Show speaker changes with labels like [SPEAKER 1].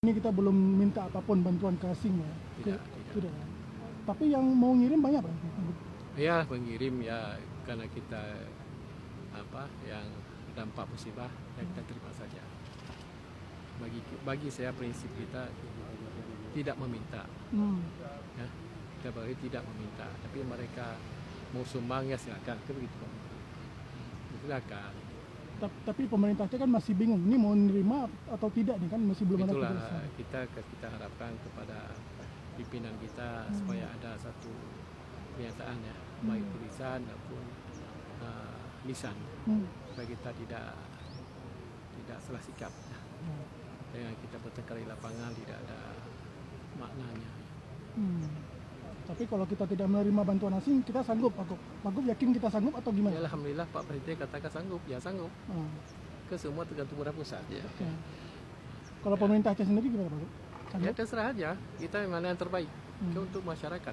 [SPEAKER 1] Ini kita belum minta apapun bantuan ke asing ya?
[SPEAKER 2] Tidak.
[SPEAKER 1] Tapi yang mau ngirim banyak Pak?
[SPEAKER 2] Ya, mengirim ya karena kita yang dampak musibah yang kita terima saja. Bagi saya prinsip kita tidak meminta. Ya, kita bagi tidak meminta, tapi mereka mau sumbang ya silakan, begitu. Silakan.
[SPEAKER 1] Tapi pemerintah kan masih bingung, ini mau nerima atau tidak nih kan masih belum ada keputusan.
[SPEAKER 2] Itulah kita harapkan kepada pimpinan kita supaya ada satu pernyataan ya, baik tulisan maupun lisan, supaya kita tidak salah sikap. Dengan kita bertengkar di lapangan tidak ada maknanya.
[SPEAKER 1] Tapi kalau kita tidak menerima bantuan asing, kita sanggup, Pak Gup yakin kita sanggup atau gimana?
[SPEAKER 2] Ya, alhamdulillah Pak Presiden katakan sanggup, ya sanggup. Ke semua tergantung pada pusat ya.
[SPEAKER 1] Kalau pemerintah sendiri gimana Pak Gup?
[SPEAKER 2] Ya terserah aja, kita mana yang terbaik untuk masyarakat.